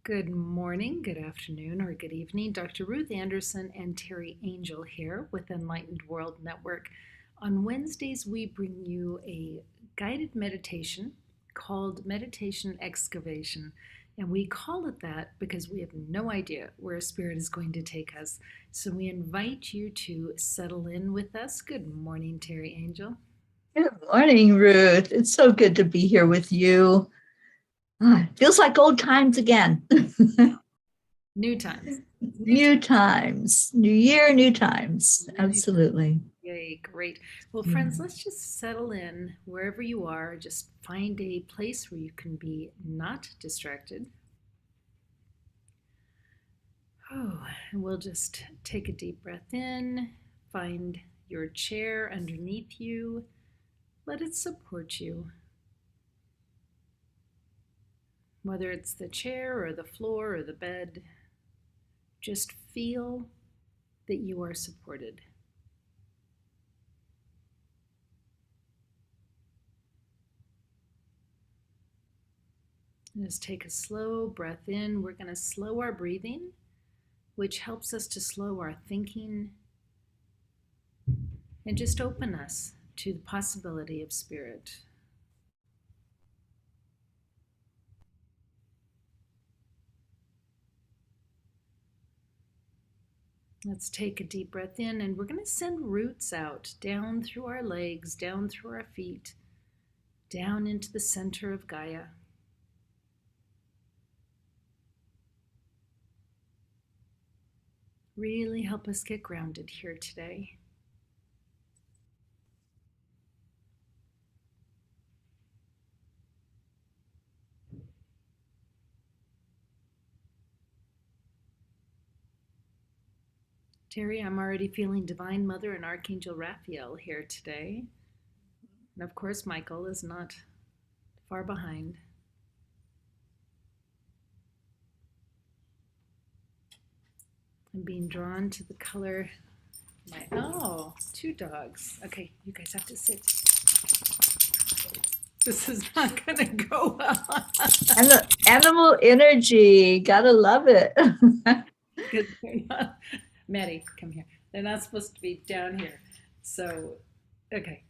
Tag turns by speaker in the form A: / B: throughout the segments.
A: Good morning, good afternoon, or good evening. Dr. Ruth Anderson and Teri Angel here with Enlightened World Network. On Wednesdays, we bring you a guided meditation called Meditation Excavation. And we call it that because we have no idea where Spirit is going to take us. So we invite you to settle in with us. Good morning, Teri Angel.
B: Good morning, Ruth. It's so good to be here with you. Feels like old times again.
A: New times.
B: New times. New year, new times. Absolutely.
A: Yay, great. Well, friends, let's just settle in wherever you are. Just find a place where you can be not distracted. Oh, and we'll just take a deep breath in, find your chair underneath you, let it support you. Whether it's the chair or the floor or the bed, just feel that you are supported. Just take a slow breath in. We're going to slow our breathing, which helps us to slow our thinking and just open us to the possibility of Spirit. Let's take a deep breath in, and we're going to send roots out, down through our legs, down through our feet, down into the center of Gaia. Really help us get grounded here today. Teri, I'm already feeling Divine Mother and Archangel Raphael here today. And of course, Michael is not far behind. I'm being drawn to the color. Oh, two dogs. Okay, you guys have to sit. This is not going to go well.
B: Animal energy. Gotta love it.
A: Good. Maddie, come here. They're not supposed to be down here. So, okay.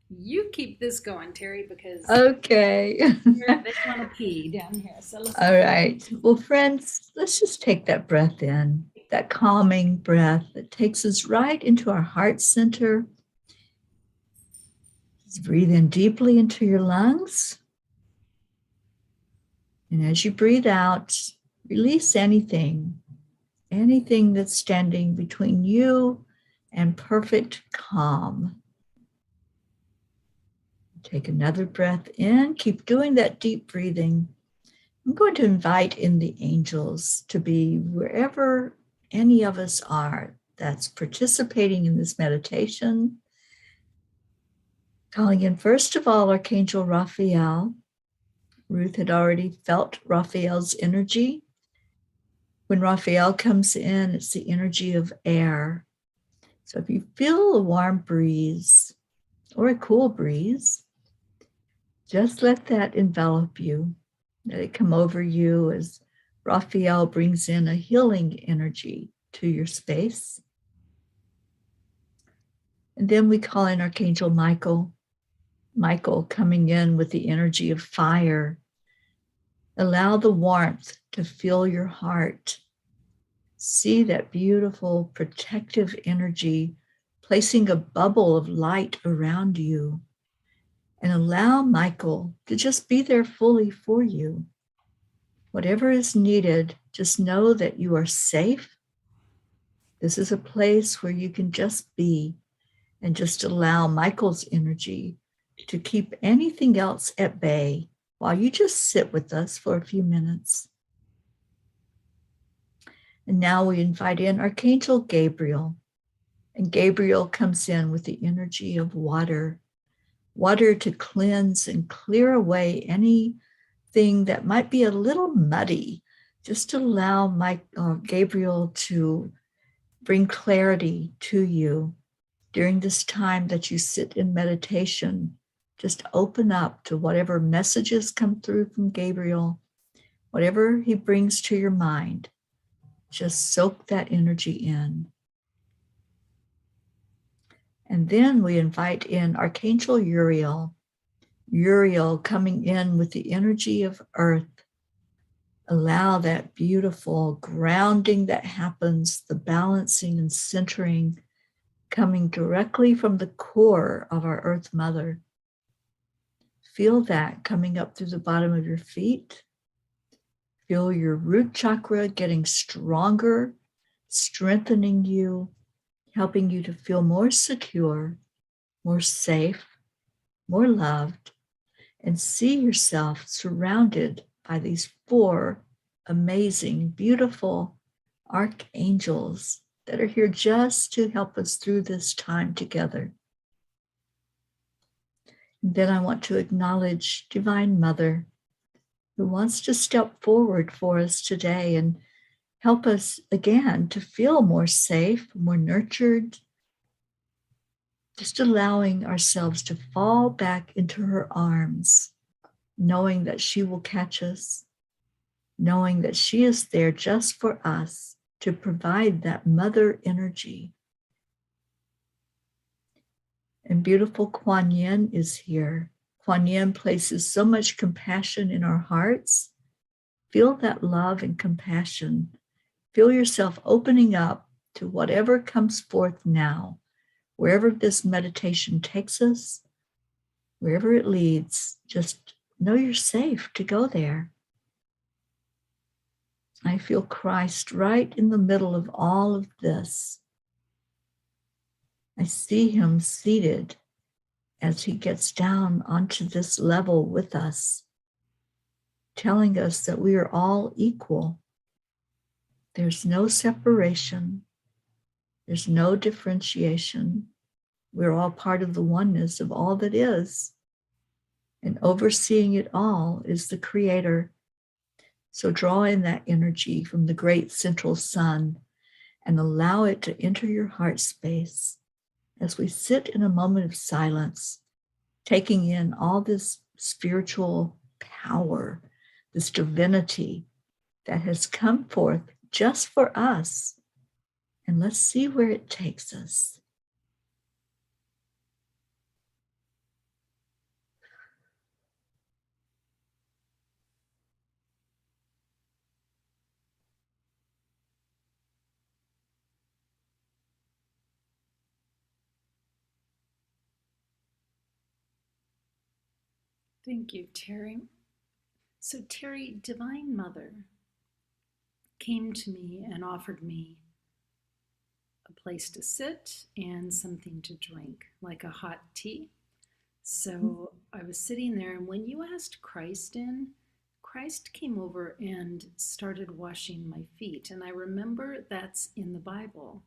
A: You keep this going, Teri, because
B: okay.
A: they want to pee down here. So
B: all right. Well, friends, let's just take that breath in, that calming breath that takes us right into our heart center. Just breathe in deeply into your lungs. And as you breathe out, release anything that's standing between you and perfect calm. Take another breath in. Keep doing that deep breathing. I'm going to invite in the angels to be wherever any of us are that's participating in this meditation. Calling in, first of all, Archangel Raphael. Ruth had already felt Raphael's energy. When Raphael comes in, it's the energy of air. So if you feel a warm breeze or a cool breeze, just let that envelop you. Let it come over you as Raphael brings in a healing energy to your space. And then we call in Archangel Michael. Michael coming in with the energy of fire. Allow the warmth to fill your heart. See that beautiful protective energy placing a bubble of light around you. And allow Michael to just be there fully for you. Whatever is needed, just know that you are safe. This is a place where you can just be and just allow Michael's energy to keep anything else at bay while you just sit with us for a few minutes. And now we invite in Archangel Gabriel. And Gabriel comes in with the energy of water to cleanse and clear away anything that might be a little muddy. Just allow Gabriel to bring clarity to you during this time that you sit in meditation. Just open up to whatever messages come through from Gabriel Whatever he brings to your mind, just soak that energy in. And then we invite in Archangel Uriel. Uriel coming in with the energy of earth. Allow that beautiful grounding that happens, the balancing and centering coming directly from the core of our Earth Mother. Feel that coming up through the bottom of your feet. Feel your root chakra getting stronger, strengthening you, helping you to feel more secure, more safe, more loved, and see yourself surrounded by these 4 amazing, beautiful archangels that are here just to help us through this time together. And then I want to acknowledge Divine Mother, who wants to step forward for us today and help us again to feel more safe, more nurtured, just allowing ourselves to fall back into her arms, knowing that she will catch us, knowing that she is there just for us to provide that mother energy. And beautiful Kuan Yin is here. Kuan Yin places so much compassion in our hearts. Feel that love and compassion. Feel yourself opening up to whatever comes forth now, wherever this meditation takes us, wherever it leads, just know you're safe to go there. I feel Christ right in the middle of all of this. I see him seated as he gets down onto this level with us, telling us that we are all equal. There's no separation. There's no differentiation. We're all part of the oneness of all that is. And overseeing it all is the Creator. So draw in that energy from the great central sun and allow it to enter your heart space as we sit in a moment of silence, taking in all this spiritual power, this divinity that has come forth just for us. And let's see where it takes us.
A: Thank you, Teri. So, Teri, Divine Mother came to me and offered me a place to sit and something to drink, like a hot tea. So I was sitting there, and when you asked Christ in, Christ came over and started washing my feet. And I remember that's in the Bible.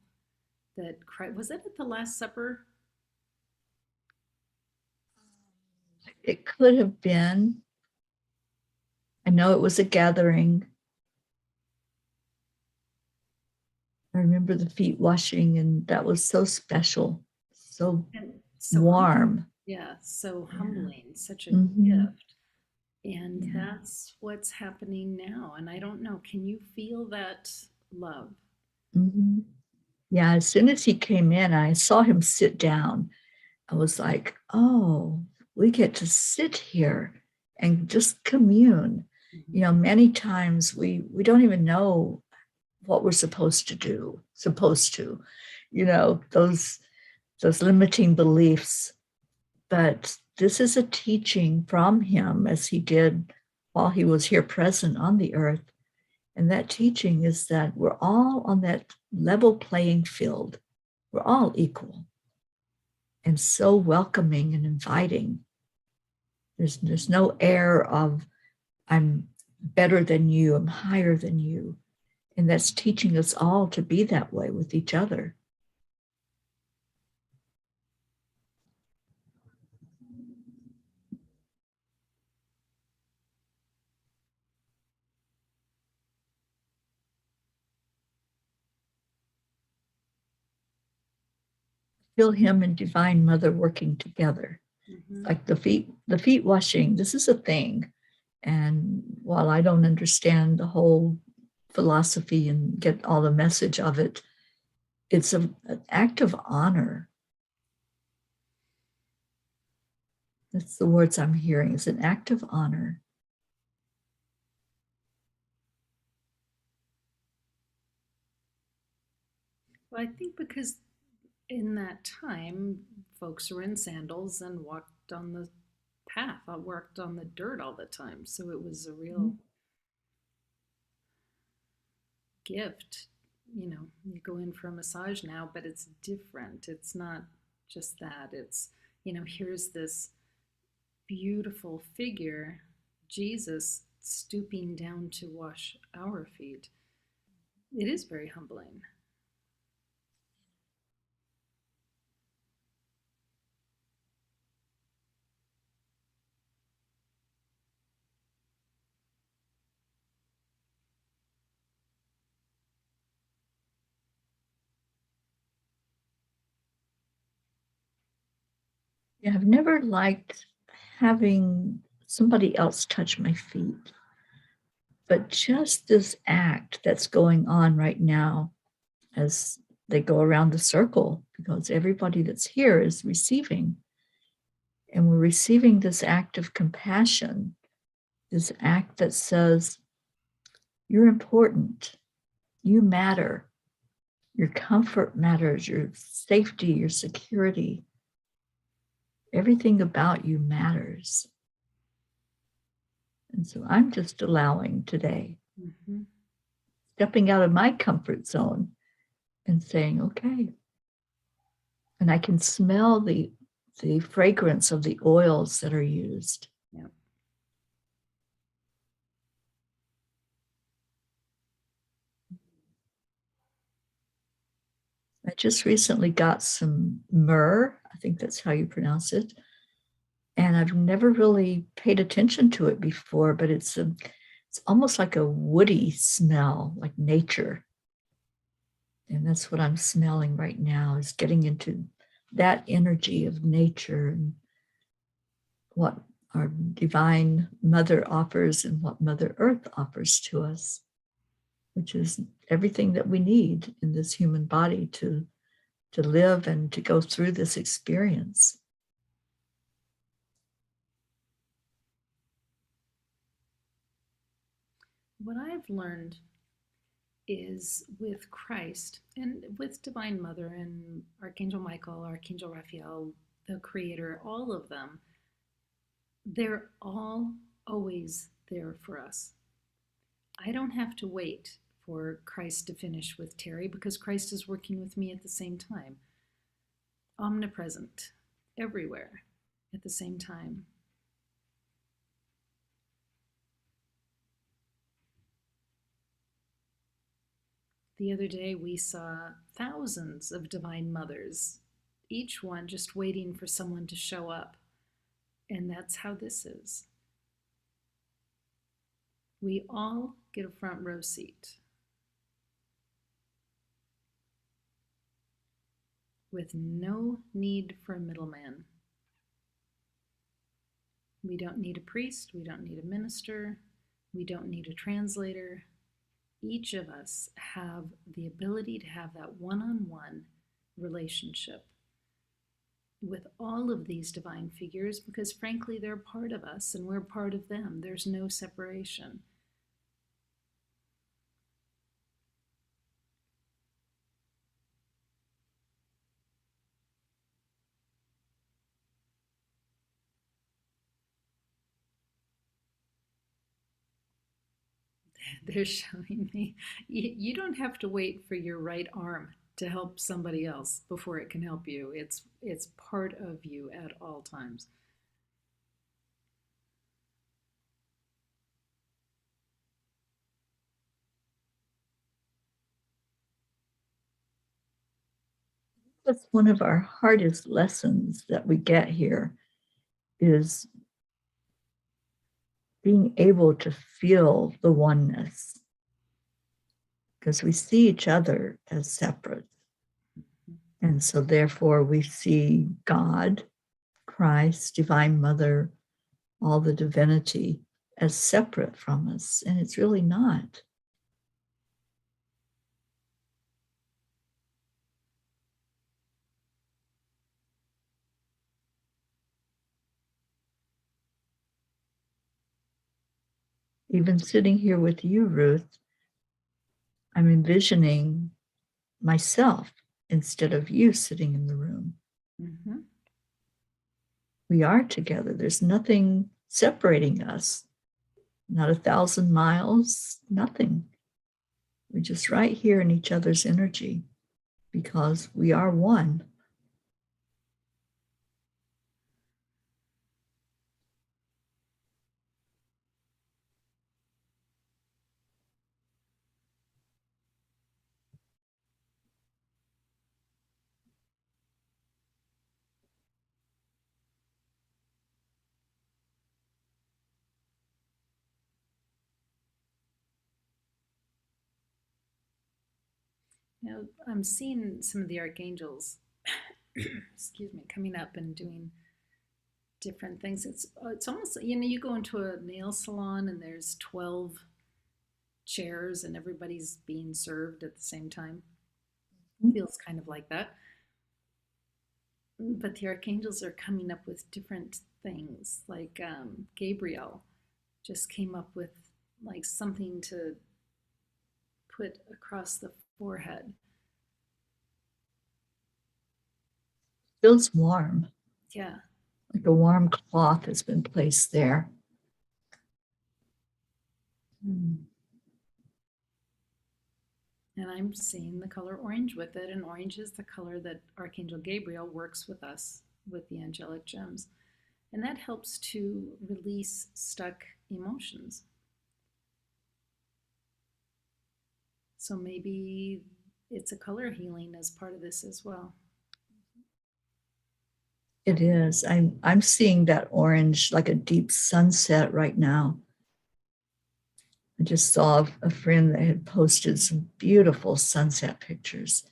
A: That Christ, was that at the Last Supper?
B: It could have been. I know it was a gathering. I remember the feet washing, and that was so special, so warm.
A: Yeah, so humbling, such a
B: Mm-hmm.
A: gift. And that's what's happening now. And I don't know, can you feel that love?
B: Mm-hmm. Yeah, as soon as he came in, I saw him sit down. I was like, oh, we get to sit here and just commune. You know, many times we don't even know what we're supposed to, you know, those limiting beliefs. But this is a teaching from him, as he did while he was here present on the earth. And that teaching is that we're all on that level playing field. We're all equal and so welcoming and inviting. There's no air of I'm better than you, I'm higher than you. And that's teaching us all to be that way with each other. Feel him and Divine Mother working together. Like the feet washing, this is a thing. And while I don't understand the whole philosophy and get all the message of it, it's an act of honor. That's the words I'm hearing. It's an act of honor.
A: Well, I think because in that time, folks were in sandals and walked on the path, worked on the dirt all the time. So it was a real gift. You know, you go in for a massage now, but it's different. It's not just that. It's, you know, here's this beautiful figure, Jesus, stooping down to wash our feet. It is very humbling.
B: Yeah, I've never liked having somebody else touch my feet, but just this act that's going on right now as they go around the circle, because everybody that's here is receiving. And we're receiving this act of compassion, this act that says, you're important, you matter, your comfort matters, your safety, your security, everything about you matters. And so I'm just allowing today, stepping out of my comfort zone and saying, okay. And I can smell the fragrance of the oils that are used.
A: Yeah.
B: I just recently got some myrrh. I think that's how you pronounce it. And I've never really paid attention to it before, but it's almost like a woody smell, like nature. And that's what I'm smelling right now, is getting into that energy of nature and what our divine mother offers and what Mother Earth offers to us, which is everything that we need in this human body to live and to go through this experience.
A: What I've learned is with Christ and with Divine Mother and Archangel Michael, Archangel Raphael, the Creator, all of them, they're all always there for us. I don't have to wait for Christ to finish with Teri because Christ is working with me at the same time. Omnipresent, everywhere at the same time. The other day we saw thousands of Divine Mothers, each one just waiting for someone to show up. And that's how this is. We all get a front row seat with no need for a middleman. We don't need a priest, we don't need a minister, we don't need a translator. Each of us have the ability to have that one-on-one relationship with all of these divine figures because frankly they're part of us and we're part of them. There's no separation. They're showing me you don't have to wait for your right arm to help somebody else before it can help you. It's part of you at all times.
B: That's one of our hardest lessons that we get here, is being able to feel the oneness, because we see each other as separate. And so therefore we see God, Christ, Divine Mother, all the divinity as separate from us, and it's really not. Even sitting here with you, Ruth, I'm envisioning myself instead of you sitting in the room.
A: Mm-hmm.
B: We are together. There's nothing separating us, not 1,000 miles, nothing. We're just right here in each other's energy because we are one.
A: I'm seeing some of the archangels, excuse me, coming up and doing different things. It's almost, you go into a nail salon and there's 12 chairs and everybody's being served at the same time. Feels kind of like that. But the archangels are coming up with different things. Like Gabriel just came up with like something to put across the forehead.
B: Feels warm.
A: Yeah.
B: Like a warm cloth has been placed there.
A: And I'm seeing the color orange with it, and orange is the color that Archangel Gabriel works with us with the angelic gems. And that helps to release stuck emotions. So maybe it's a color healing as part of this as well.
B: It is. I'm seeing that orange like a deep sunset right now. I just saw a friend that had posted some beautiful sunset pictures.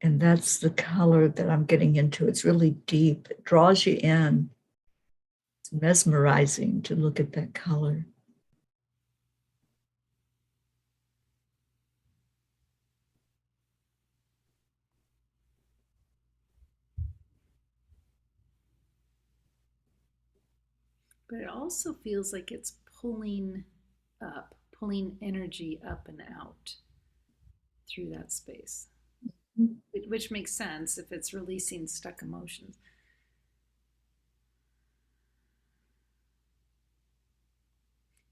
B: And that's the color that I'm getting into. It's really deep. It draws you in. It's mesmerizing to look at that color.
A: But it also feels like it's pulling up, pulling energy up and out through that space, which makes sense if it's releasing stuck emotions.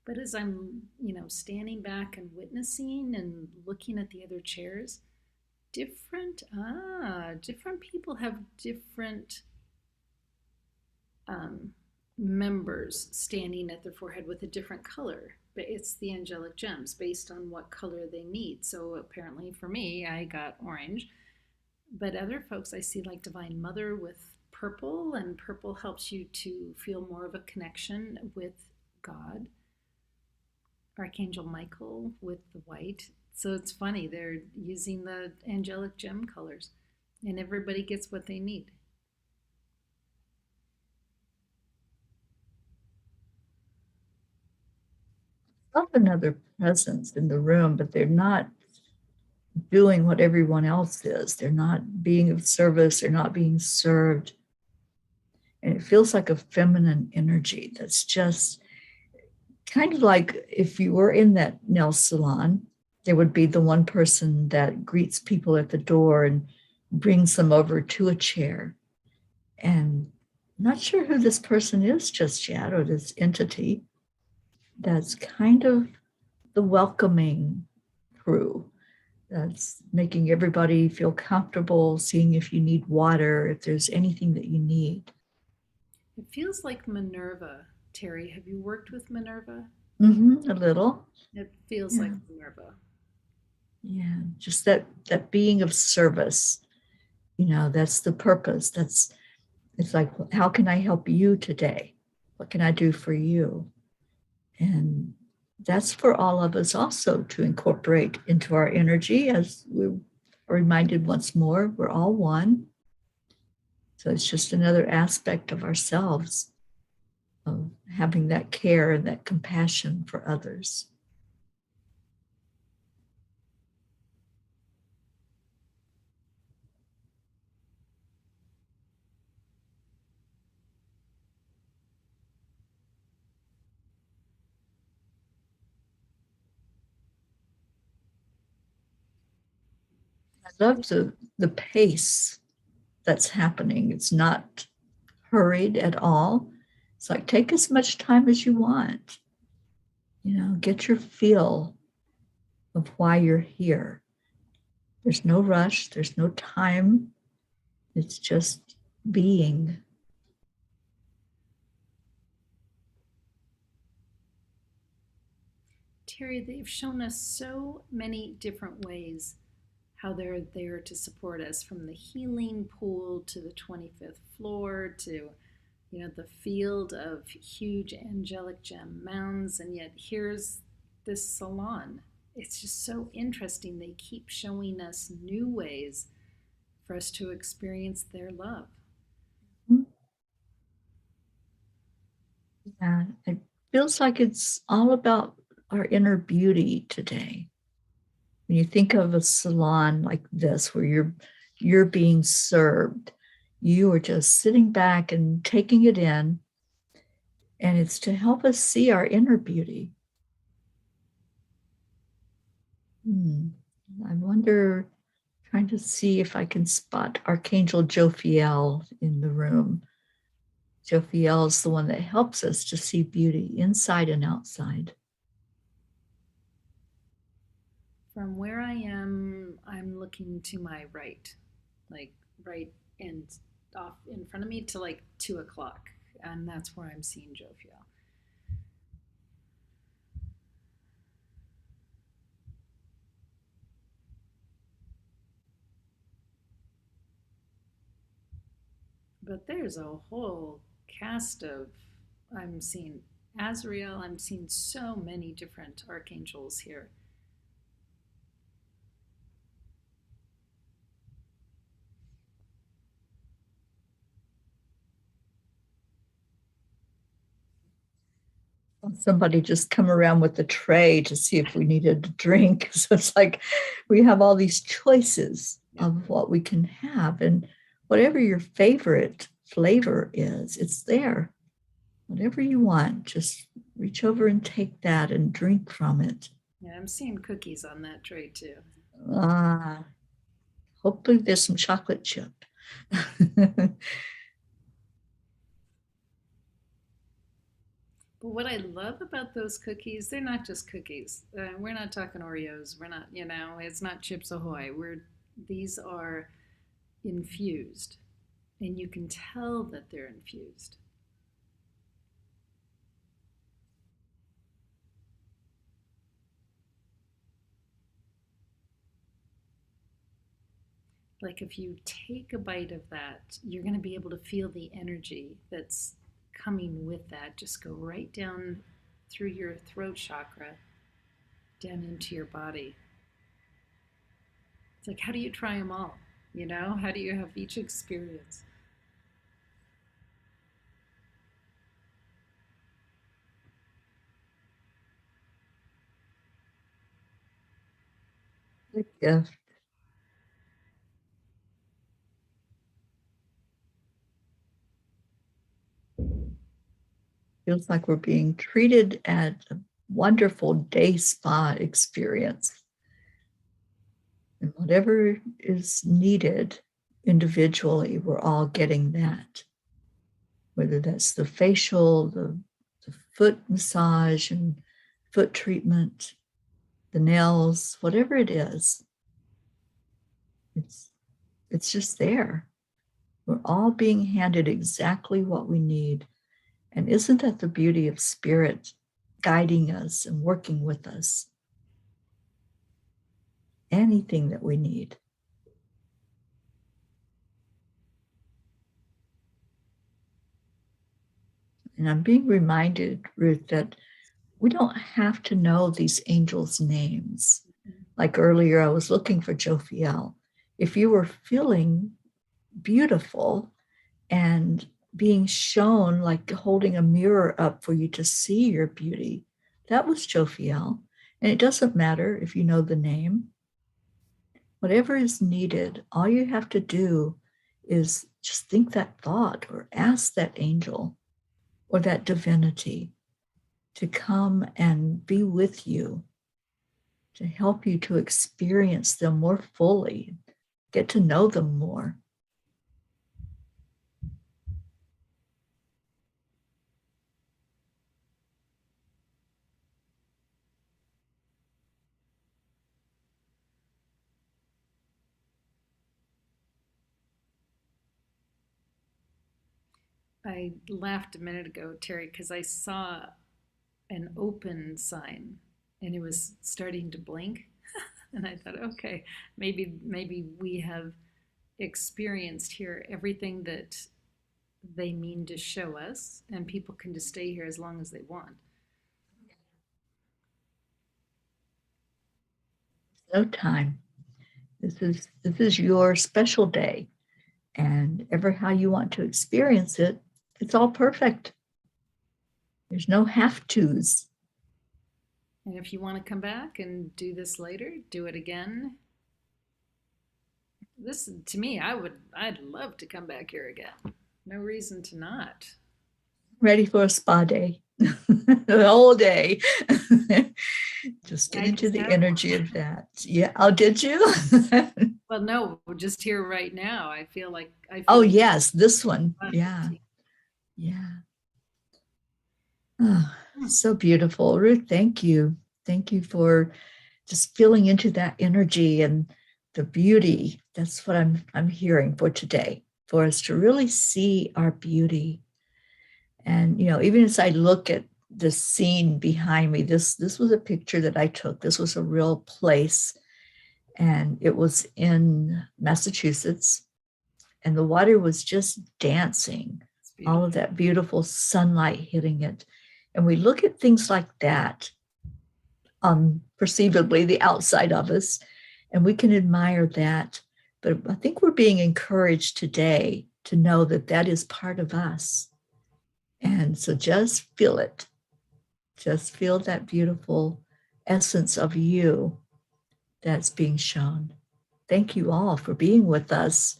A: But as I'm, standing back and witnessing and looking at the other chairs, different people have different members standing at their forehead with a different color, but it's the angelic gems based on what color they need. So apparently for me, I got orange, but other folks I see like Divine Mother with purple, and purple helps you to feel more of a connection with God. Archangel Michael with the white. So it's funny, they're using the angelic gem colors, and everybody gets what they need.
B: Of another presence in the room, but they're not doing what everyone else is. They're not being of service. They're not being served. And it feels like a feminine energy that's just kind of like if you were in that nail salon, there would be the one person that greets people at the door and brings them over to a chair. And I'm not sure who this person is just yet, or this entity that's kind of the welcoming crew that's making everybody feel comfortable, seeing if you need water, if there's anything that you need.
A: It feels like Minerva. Teri, have you worked with Minerva?
B: A little.
A: It feels like Minerva.
B: Yeah, just that being of service. That's the purpose. It's like, how can I help you today? What can I do for you? And that's for all of us also to incorporate into our energy, as we're reminded once more, we're all one. So it's just another aspect of ourselves, of having that care and that compassion for others. I love the pace that's happening. It's not hurried at all. It's like take as much time as you want. Get your feel of why you're here. There's no rush, there's no time. It's just being.
A: Teri, they've shown us so many different ways how they're there to support us, from the healing pool to the 25th floor to the field of huge angelic gem mounds, and yet here's this salon. It's just so interesting. They keep showing us new ways for us to experience their love.
B: Yeah, it feels like it's all about our inner beauty today. When you think of a salon like this, where you're being served, you are just sitting back and taking it in, and it's to help us see our inner beauty. I wonder, trying to see if I can spot Archangel Jophiel in the room. Jophiel is the one that helps us to see beauty inside and outside.
A: From where I am, I'm looking to my right, like right and off in front of me to like 2 o'clock, and that's where I'm seeing Jophiel. But there's a whole cast of, I'm seeing Azrael, I'm seeing so many different archangels here.
B: Somebody just come around with a tray to see if we needed a drink. So it's like we have all these choices of what we can have. And whatever your favorite flavor is, it's there. Whatever you want, just reach over and take that and drink from it.
A: Yeah, I'm seeing cookies on that tray too.
B: Hopefully there's some chocolate chip.
A: But what I love about those cookies, they're not just cookies. We're not talking Oreos. We're not, it's not Chips Ahoy. These are infused, and you can tell that they're infused. Like if you take a bite of that, you're going to be able to feel the energy that's coming with that. Just go right down through your throat chakra, down into your body. It's like, how do you try them all? How do you have each experience?
B: Yeah. Feels like we're being treated at a wonderful day spa experience. And whatever is needed individually, we're all getting that. Whether that's the facial, the foot massage and foot treatment, the nails, whatever it is, it's just there. We're all being handed exactly what we need. And isn't that the beauty of spirit guiding us and working with us? Anything that we need. And I'm being reminded, Ruth, that we don't have to know these angels' names. Like earlier, I was looking for Jophiel. If you were feeling beautiful and being shown, like holding a mirror up for you to see your beauty. That was Jophiel. And it doesn't matter if you know the name. Whatever is needed, all you have to do is just think that thought or ask that angel or that divinity to come and be with you, to help you to experience them more fully, get to know them more.
A: I laughed a minute ago, Teri, because I saw an open sign and it was starting to blink. And I thought, okay, maybe we have experienced here everything that they mean to show us, and people can just stay here as long as they want.
B: No time. This is your special day, and ever how you want to experience it, it's all perfect. There's no have tos.
A: And if you want to come back and do this later, do it again. This, to me, I'd love to come back here again. No reason to not.
B: Ready for a spa day. The whole day. Just get into the energy of that. Yeah. Oh, did you?
A: Well, no, just here right now. I feel
B: oh, yes, this one. Yeah. Yeah. Oh, so beautiful. Ruth, thank you. Thank you for just feeling into that energy and the beauty. That's what I'm hearing for today, for us to really see our beauty. And even as I look at the scene behind me, this was a picture that I took. This was a real place, and it was in Massachusetts, and the water was just dancing, all of that beautiful sunlight hitting it. And we look at things like that, perceivably the outside of us, and we can admire that. But I think we're being encouraged today to know that that is part of us. And so just feel it. Just feel that beautiful essence of you that's being shown. Thank you all for being with us,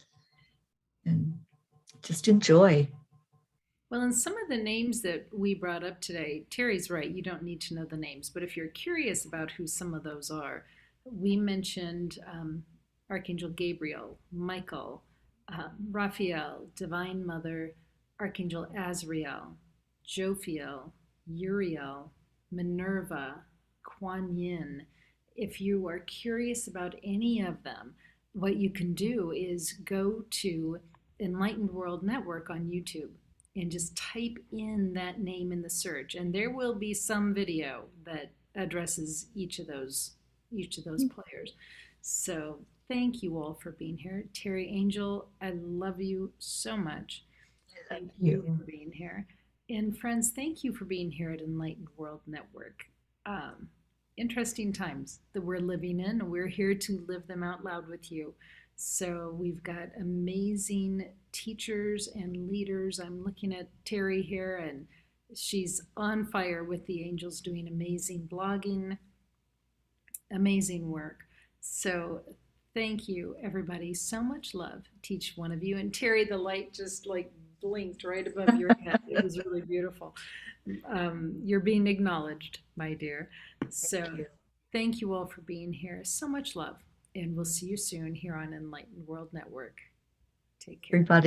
B: and just enjoy.
A: Well, and some of the names that we brought up today, Teri's right, you don't need to know the names, but if you're curious about who some of those are, we mentioned Archangel Gabriel, Michael, Raphael, Divine Mother, Archangel Azrael, Jophiel, Uriel, Minerva, Kuan Yin. If you are curious about any of them, what you can do is go to Enlightened World Network on YouTube and just type in that name in the search, and there will be some video that addresses each of those players. So thank you all for being here. Teri Angel, I love you so much. Thank you for being here. And friends, thank you for being here at Enlightened World Network. Interesting times that we're living in, and we're here to live them out loud with you. So we've got amazing teachers and leaders. I'm looking at Teri here, and she's on fire with the angels, doing amazing blogging, amazing work. So thank you, everybody. So much love to each one of you. And Teri, the light just like blinked right above your head. It was really beautiful. You're being acknowledged, my dear. So thank you all for being here. So much love. And we'll see you soon here on Enlightened World Network. Take care.
B: Everybody.